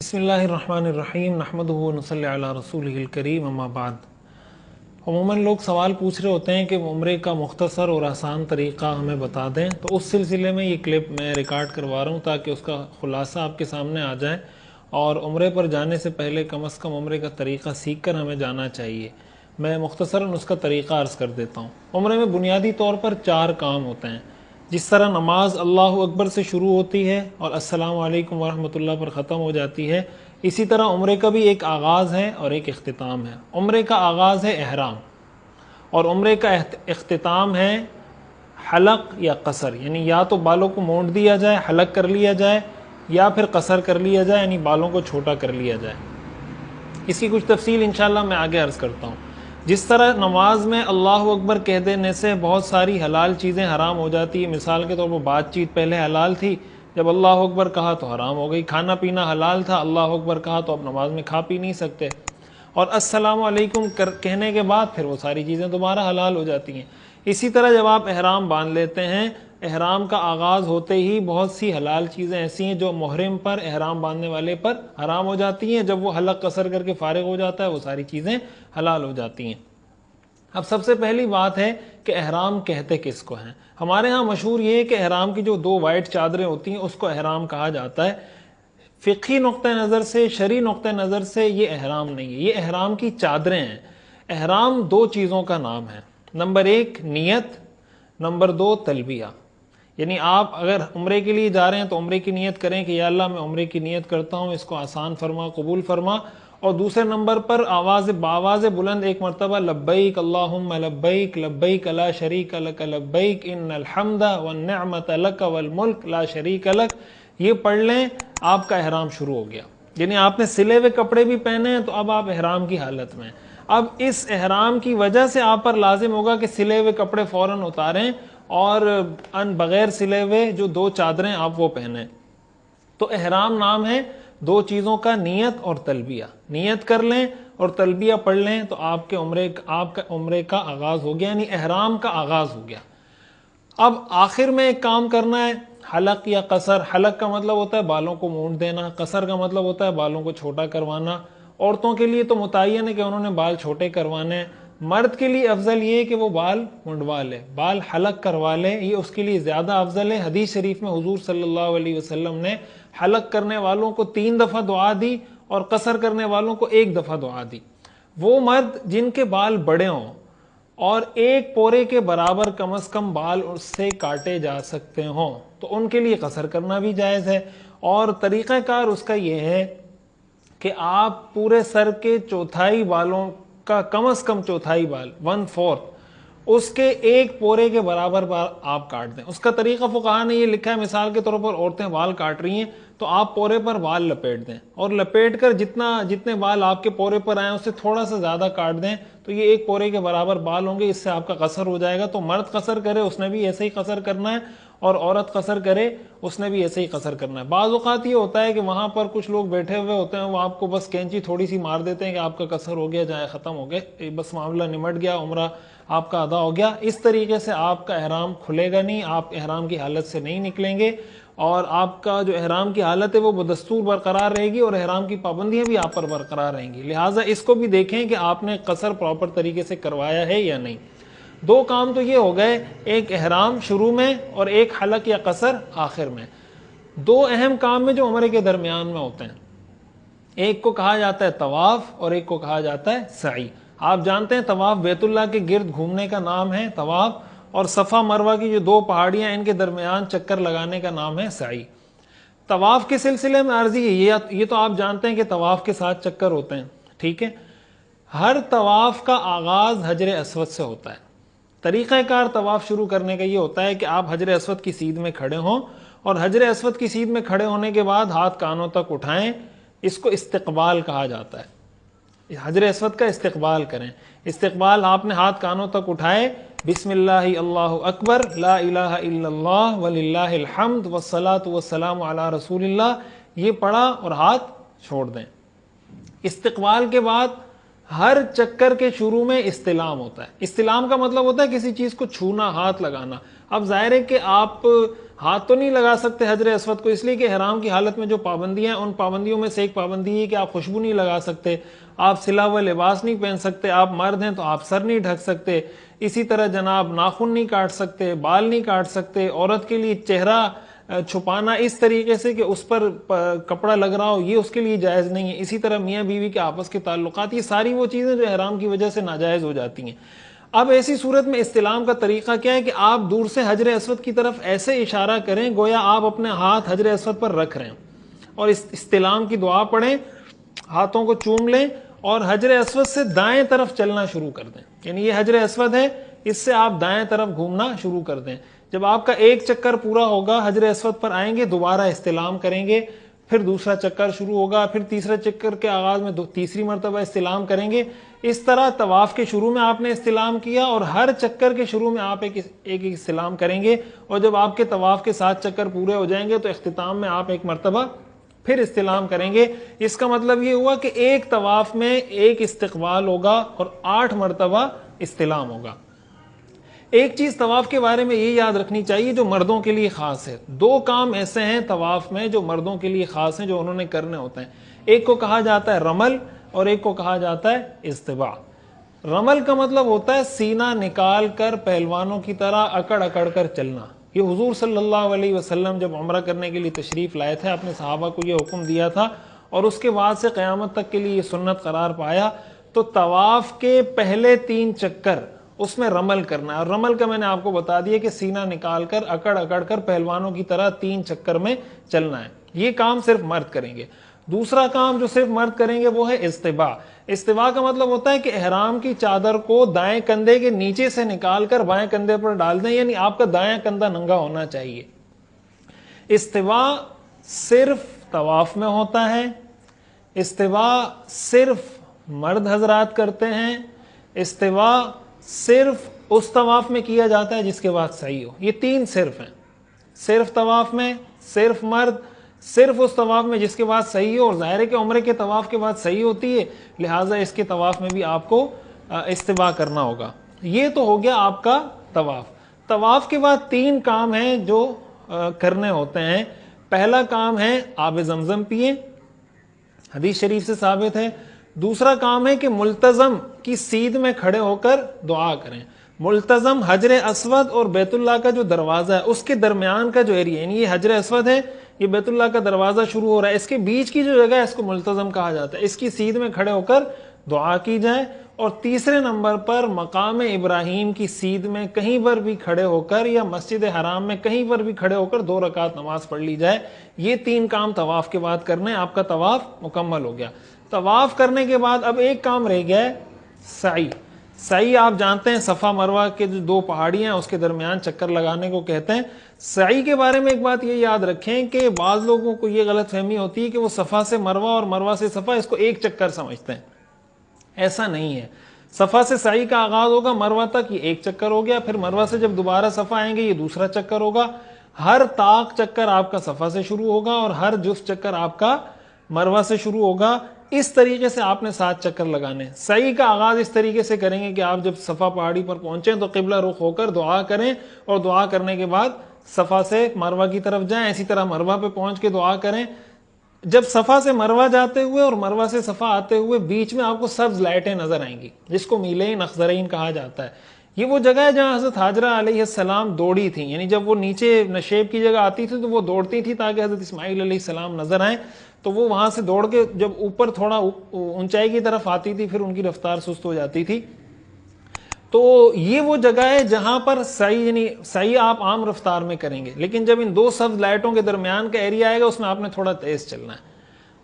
بسم اللہ الرحمن الرحیم نحمدہ و نصلی علی رسولہ الکریم اما بعد۔ عموماً لوگ سوال پوچھ رہے ہوتے ہیں کہ عمرے کا مختصر اور آسان طریقہ ہمیں بتا دیں، تو اس سلسلے میں یہ کلپ میں ریکارڈ کروا رہا ہوں تاکہ اس کا خلاصہ آپ کے سامنے آ جائے، اور عمرے پر جانے سے پہلے کم از کم عمرے کا طریقہ سیکھ کر ہمیں جانا چاہیے۔ میں مختصراً اس کا طریقہ عرض کر دیتا ہوں۔ عمرے میں بنیادی طور پر 4 کام ہوتے ہیں۔ جس طرح نماز اللہ اکبر سے شروع ہوتی ہے اور السلام علیکم ورحمۃ اللہ پر ختم ہو جاتی ہے، اسی طرح عمرے کا بھی ایک آغاز ہے اور ایک اختتام ہے۔ عمرے کا آغاز ہے احرام، اور عمرے کا اختتام ہے حلق یا قصر، یعنی یا تو بالوں کو مونڈ دیا جائے، حلق کر لیا جائے، یا پھر قصر کر لیا جائے، یعنی بالوں کو چھوٹا کر لیا جائے۔ اس کی کچھ تفصیل انشاءاللہ میں آگے عرض کرتا ہوں۔ جس طرح نماز میں اللہ اکبر کہہ دینے سے بہت ساری حلال چیزیں حرام ہو جاتی ہیں، مثال کے طور پر بات چیت پہلے حلال تھی، جب اللہ اکبر کہا تو حرام ہو گئی۔ کھانا پینا حلال تھا، اللہ اکبر کہا تو اب نماز میں کھا پی نہیں سکتے، اور السلام علیکم کہنے کے بعد پھر وہ ساری چیزیں دوبارہ حلال ہو جاتی ہیں۔ اسی طرح جب آپ احرام باندھ لیتے ہیں، احرام کا آغاز ہوتے ہی بہت سی حلال چیزیں ایسی ہیں جو محرم پر، احرام باندھنے والے پر حرام ہو جاتی ہیں، جب وہ حلق قصر کر کے فارغ ہو جاتا ہے وہ ساری چیزیں حلال ہو جاتی ہیں۔ اب سب سے پہلی بات ہے کہ احرام کہتے کس کو ہیں۔ ہمارے ہاں مشہور یہ ہے کہ احرام کی جو 2 وائٹ چادریں ہوتی ہیں اس کو احرام کہا جاتا ہے۔ فقہی نقطہ نظر سے، شرعی نقطہ نظر سے یہ احرام نہیں ہے، یہ احرام کی چادریں ہیں۔ احرام 2 چیزوں کا نام ہے، نمبر 1 نیت، نمبر 2 تلبیہ۔ یعنی آپ اگر عمرے کے لیے جا رہے ہیں تو عمرے کی نیت کریں کہ یا اللہ میں عمرے کی نیت کرتا ہوں، اس کو آسان فرما، قبول فرما، اور دوسرے نمبر پر بآواز بلند ایک مرتبہ لبیک اللہم لبیک لبیک لا شریک لک لبیک ان الحمد والنعمت لک والملک لا شریک لک، یہ پڑھ لیں، آپ کا احرام شروع ہو گیا۔ یعنی آپ نے سلے ہوئے کپڑے بھی پہنے ہیں تو اب آپ احرام کی حالت میں ہیں۔ اب اس احرام کی وجہ سے آپ پر لازم ہوگا کہ سلے ہوئے کپڑے فوراً اتاریں اور بغیر سلے ہوئے جو 2 چادریں آپ وہ پہنیں۔ تو احرام نام ہے 2 چیزوں کا، نیت اور تلبیہ۔ نیت کر لیں اور تلبیہ پڑھ لیں تو آپ کے عمرے کا آغاز ہو گیا، یعنی احرام کا آغاز ہو گیا۔ اب آخر میں ایک کام کرنا ہے، حلق یا قصر۔ حلق کا مطلب ہوتا ہے بالوں کو مونڈ دینا، قصر کا مطلب ہوتا ہے بالوں کو چھوٹا کروانا۔ عورتوں کے لیے تو متعین ہے کہ انہوں نے بال چھوٹے کروانے ہیں، مرد کے لیے افضل یہ ہے کہ وہ بال منڈوا لے، بال حلق کروا لے، یہ اس کے لیے زیادہ افضل ہے۔ حدیث شریف میں حضور صلی اللہ علیہ وسلم نے حلق کرنے والوں کو 3 دفعہ دعا دی اور قصر کرنے والوں کو 1 دفعہ دعا دی۔ وہ مرد جن کے بال بڑے ہوں اور 1 پورے کے برابر کم از کم بال اس سے کاٹے جا سکتے ہوں تو ان کے لیے قصر کرنا بھی جائز ہے، اور طریقہ کار اس کا یہ ہے کہ آپ پورے سر کے چوتھائی بالوں کا کم از کم چوتھائی بال 1/4 اس کے 1 پورے کے برابر بال آپ کاٹ دیں۔ اس کا طریقہ فقہا نے یہ لکھا ہے، مثال کے طور پر عورتیں بال کاٹ رہی ہیں تو آپ پورے پر بال لپیٹ دیں، اور لپیٹ کر جتنے بال آپ کے پورے پر آئیں اس سے تھوڑا سا زیادہ کاٹ دیں، تو یہ 1 پورے کے برابر بال ہوں گے، اس سے آپ کا قصر ہو جائے گا۔ تو مرد قصر کرے اس نے بھی ایسے ہی قصر کرنا ہے، اور عورت قصر کرے اس نے بھی ایسے ہی قصر کرنا ہے۔ بعض اوقات یہ ہوتا ہے کہ وہاں پر کچھ لوگ بیٹھے ہوئے ہوتے ہیں، وہ آپ کو بس کینچی تھوڑی سی مار دیتے ہیں کہ آپ کا قصر ہو گیا، جائے ختم ہو گئے، بس معاملہ نمٹ گیا، عمرہ آپ کا ادا ہو گیا۔ اس طریقے سے آپ کا احرام کھلے گا نہیں، آپ احرام کی حالت سے نہیں نکلیں گے، اور آپ کا جو احرام کی حالت ہے وہ بدستور برقرار رہے گی، اور احرام کی پابندیاں بھی آپ پر برقرار رہیں گی۔ لہٰذا اس کو بھی دیکھیں کہ آپ نے قصر پراپر طریقے سے کروایا ہے یا نہیں۔ 2 کام تو یہ ہو گئے، ایک احرام شروع میں اور ایک حلق یا قصر آخر میں۔ 2 اہم کام میں جو عمرے کے درمیان میں ہوتے ہیں، ایک کو کہا جاتا ہے طواف اور ایک کو کہا جاتا ہے سعی۔ آپ جانتے ہیں طواف بیت اللہ کے گرد گھومنے کا نام ہے طواف، اور صفا مروہ کی جو 2 پہاڑیاں ان کے درمیان چکر لگانے کا نام ہے سعی۔ طواف کے سلسلے میں عرضی ہے، یہ تو آپ جانتے ہیں کہ طواف کے 7 چکر ہوتے ہیں، ٹھیک ہے۔ ہر طواف کا آغاز حجر اسود سے ہوتا ہے۔ طریقہ کار طواف شروع کرنے کا یہ ہوتا ہے کہ آپ حجر اسود کی سیدھ میں کھڑے ہوں، اور حجر اسود کی سیدھ میں کھڑے ہونے کے بعد ہاتھ کانوں تک اٹھائیں، اس کو استقبال کہا جاتا ہے۔ حجر اسود کا استقبال کریں۔ استقبال آپ نے ہاتھ کانوں تک اٹھائے، بسم اللہ اللہ اکبر لا الہ الا اللہ وللہ الحمد والصلاۃ والسلام علی رسول اللہ، یہ پڑھا اور ہاتھ چھوڑ دیں۔ استقبال کے بعد ہر چکر کے شروع میں استلام ہوتا ہے. استلام کا مطلب ہوتا ہے کسی چیز کو چھونا، ہاتھ لگانا. اب ظاہر ہے کہ آپ ہاتھ تو نہیں لگا سکتے حجر اسود کو، اس لیے کہ احرام کی حالت میں جو پابندیاں ہیں ان پابندیوں میں سے ایک پابندی ہے کہ آپ خوشبو نہیں لگا سکتے، آپ سلا ہوا لباس نہیں پہن سکتے، آپ مرد ہیں تو آپ سر نہیں ڈھک سکتے، اسی طرح جناب ناخن نہیں کاٹ سکتے، بال نہیں کاٹ سکتے. عورت کے لیے چہرہ چھپانا اس طریقے سے کہ اس پر کپڑا لگ رہا ہو، یہ اس کے لیے جائز نہیں ہے. اسی طرح میاں بیوی کے آپس کے تعلقات، یہ ساری وہ چیزیں جو احرام کی وجہ سے ناجائز ہو جاتی ہیں. اب ایسی صورت میں استلام کا طریقہ کیا ہے کہ آپ دور سے حجر اسود کی طرف ایسے اشارہ کریں گویا آپ اپنے ہاتھ حجر اسود پر رکھ رہے ہیں، اور استلام کی دعا پڑھیں، ہاتھوں کو چوم لیں اور حجر اسود سے دائیں طرف چلنا شروع کر دیں. یعنی یہ حجر اسود ہے، اس سے آپ دائیں طرف گھومنا شروع کر دیں. جب آپ کا ایک چکر پورا ہوگا حجر اسود پر آئیں گے، دوبارہ استلام کریں گے، پھر دوسرا چکر شروع ہوگا، پھر تیسرا چکر کے آغاز میں تیسری مرتبہ استلام کریں گے. اس طرح طواف کے شروع میں آپ نے استلام کیا اور ہر چکر کے شروع میں آپ ایک استلام کریں گے، اور جب آپ کے طواف کے 7 چکر پورے ہو جائیں گے تو اختتام میں آپ ایک مرتبہ پھر استلام کریں گے. اس کا مطلب یہ ہوا کہ ایک طواف میں ایک استقبال ہوگا اور 8 مرتبہ استلام ہوگا. ایک چیز طواف کے بارے میں یہ یاد رکھنی چاہیے جو مردوں کے لیے خاص ہے. 2 کام ایسے ہیں طواف میں جو مردوں کے لیے خاص ہیں، جو انہوں نے کرنے ہوتے ہیں. ایک کو کہا جاتا ہے رمل اور ایک کو کہا جاتا ہے استباع. رمل کا مطلب ہوتا ہے سینہ نکال کر پہلوانوں کی طرح اکڑ اکڑ کر چلنا. یہ حضور صلی اللہ علیہ وسلم جب عمرہ کرنے کے لیے تشریف لائے تھے، اپنے صحابہ کو یہ حکم دیا تھا اور اس کے بعد سے قیامت تک کے لیے یہ سنت قرار پایا. تو طواف کے پہلے 3 چکر اس میں رمل کرنا ہے، اور رمل کا میں نے آپ کو بتا دیا کہ سینہ نکال کر اکڑ اکڑ کر پہلوانوں کی طرح 3 چکر میں چلنا ہے. یہ کام صرف مرد کریں گے. دوسرا کام جو صرف مرد کریں گے وہ ہے استباع. استباع کا مطلب ہوتا ہے کہ احرام کی چادر کو دائیں کندھے کے نیچے سے نکال کر بائیں کندھے پر ڈال دیں، یعنی آپ کا دائیں کندھا ننگا ہونا چاہیے. استباع صرف طواف میں ہوتا ہے، استباع صرف مرد حضرات کرتے ہیں، استباع صرف اس طواف میں کیا جاتا ہے جس کے بعد سعی ہو. یہ 3 صرف ہیں، صرف طواف میں، صرف مرد، صرف اس طواف میں جس کے بعد صحیح ہو. اور ظاہر ہے کہ عمرے کے طواف کے بعد صحیح ہوتی ہے، لہٰذا اس کے طواف میں بھی آپ کو استباع کرنا ہوگا. یہ تو ہو گیا آپ کا طواف. طواف کے بعد 3 کام ہیں جو کرنے ہوتے ہیں. پہلا کام ہے آب زمزم پیئیں، حدیث شریف سے ثابت ہے. دوسرا کام ہے کہ ملتزم کی سیدھ میں کھڑے ہو کر دعا کریں. ملتزم حجر اسود اور بیت اللہ کا جو دروازہ ہے اس کے درمیان کا جو ایریا، یعنی یہ حجر اسود ہے، یہ بیت اللہ کا دروازہ شروع ہو رہا ہے، اس کے بیچ کی جو جگہ ہے اس کو ملتزم کہا جاتا ہے. اس کی سیدھ میں کھڑے ہو کر دعا کی جائے. اور تیسرے نمبر پر مقام ابراہیم کی سیدھ میں کہیں پر بھی کھڑے ہو کر یا مسجد حرام میں کہیں پر بھی کھڑے ہو کر 2 رکعت نماز پڑھ لی جائے. یہ 3 کام طواف کے بعد کرنے، آپ کا طواف مکمل ہو گیا. طواف کرنے کے بعد اب ایک کام رہ گیا ہے سعی. سعی آپ جانتے ہیں صفا مروہ کے جو 2 پہاڑیاں ہیں اس کے درمیان چکر لگانے کو کہتے ہیں. سعی کے بارے میں ایک بات یہ یاد رکھیں کہ بعض لوگوں کو یہ غلط فہمی ہوتی ہے کہ وہ صفا سے مروہ اور مروہ سے صفا اس کو ایک چکر سمجھتے ہیں. ایسا نہیں ہے. صفا سے سعی کا آغاز ہوگا، مروہ تک یہ ایک چکر ہو گیا، پھر مروہ سے جب دوبارہ صفا آئیں گے یہ دوسرا چکر ہوگا. ہر طاق چکر آپ کا صفا سے شروع ہوگا اور ہر جف چکر آپ کا مروہ سے شروع ہوگا. اس طریقے سے آپ نے 7 چکر لگانے. سعی کا آغاز اس طریقے سے کریں گے کہ آپ جب صفا پہاڑی پر پہنچیں تو قبلہ رخ ہو کر دعا کریں، اور دعا کرنے کے بعد صفا سے مروہ کی طرف جائیں. اسی طرح مروہ پہ پہنچ کے دعا کریں. جب صفا سے مروہ جاتے ہوئے اور مروہ سے صفا آتے ہوئے بیچ میں آپ کو سبز لائٹیں نظر آئیں گی جس کو میلین اخضرین کہا جاتا ہے. یہ وہ جگہ ہے جہاں حضرت ہاجرہ علیہ السلام دوڑی تھیں، یعنی جب وہ نیچے نشیب کی جگہ آتی تھی تو وہ دوڑتی تھی تاکہ حضرت اسماعیل علیہ السلام نظر آئیں. تو وہ وہاں سے دوڑ کے جب اوپر تھوڑا اونچائی کی طرف آتی تھی پھر ان کی رفتار سست ہو جاتی تھی. تو یہ وہ جگہ ہے جہاں پر سعی، یعنی سعی آپ عام رفتار میں کریں گے، لیکن جب ان 2 سبز لائٹوں کے درمیان کا ایریا آئے گا اس میں آپ نے تھوڑا تیز چلنا ہے.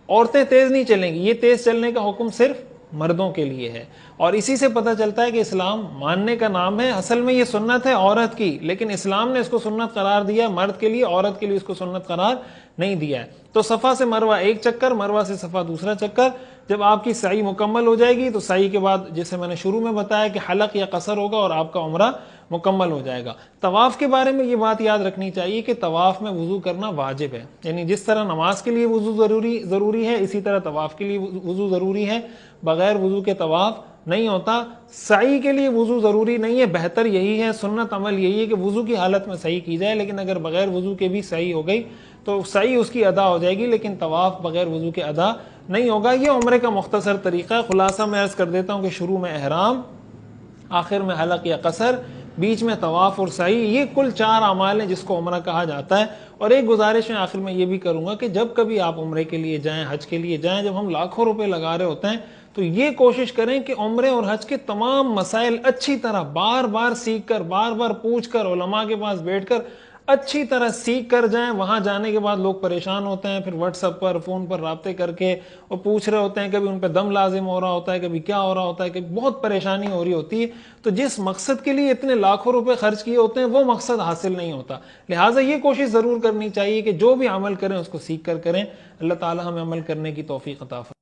عورتیں تیز نہیں چلیں گی، یہ تیز چلنے کا حکم صرف مردوں کے لیے ہے. اور اسی سے پتہ چلتا ہے کہ اسلام ماننے کا نام ہے. اصل میں یہ سنت ہے عورت کی، لیکن اسلام نے اس کو سنت قرار دیا مرد کے لیے، عورت کے لیے اس کو سنت قرار نہیں دیا ہے. تو صفا سے مروہ ایک چکر، مروہ سے صفا دوسرا چکر. جب آپ کی سعی مکمل ہو جائے گی تو سعی کے بعد جیسے میں نے شروع میں بتایا کہ حلق یا قصر ہوگا اور آپ کا عمرہ مکمل ہو جائے گا. طواف کے بارے میں یہ بات یاد رکھنی چاہیے کہ طواف میں وضو کرنا واجب ہے. یعنی جس طرح نماز کے لیے وضو ضروری ہے، اسی طرح طواف کے لیے وضو ضروری ہے. بغیر وضو کے طواف نہیں ہوتا. سعی کے لیے وضو ضروری نہیں ہے، بہتر یہی ہے، سنت عمل یہی ہے کہ وضو کی حالت میں سعی کی جائے. لیکن اگر بغیر وضو کے بھی سعی ہو گئی تو سعی اس کی ادا ہو جائے گی، لیکن طواف بغیر وضو کے ادا نہیں ہوگا. یہ عمرے کا مختصر طریقہ ہے. خلاصہ میں عرض کر دیتا ہوں کہ شروع میں احرام، آخر میں حلق یا قصر، بیچ میں طواف اور سعی. یہ کل 4 اعمال ہیں جس کو عمرہ کہا جاتا ہے. اور ایک گزارش میں آخر میں یہ بھی کروں گا کہ جب کبھی آپ عمرے کے لیے جائیں، حج کے لیے جائیں، جب ہم لاکھوں روپے لگا رہے ہوتے ہیں تو یہ کوشش کریں کہ عمرے اور حج کے تمام مسائل اچھی طرح بار بار سیکھ کر، بار بار پوچھ کر، علماء کے پاس بیٹھ کر اچھی طرح سیکھ کر جائیں. وہاں جانے کے بعد لوگ پریشان ہوتے ہیں، پھر واٹس ایپ پر، فون پر رابطے کر کے اور پوچھ رہے ہوتے ہیں، کبھی ان پہ دم لازم ہو رہا ہوتا ہے، کبھی کیا ہو رہا ہوتا ہے، کبھی بہت پریشانی ہو رہی ہوتی ہے. تو جس مقصد کے لیے اتنے لاکھوں روپے خرچ کیے ہوتے ہیں وہ مقصد حاصل نہیں ہوتا. لہٰذا یہ کوشش ضرور کرنی چاہیے کہ جو بھی عمل کریں اس کو سیکھ کر کریں. اللہ تعالی ہمیں عمل کرنے کی توفیق عطا فرمائے.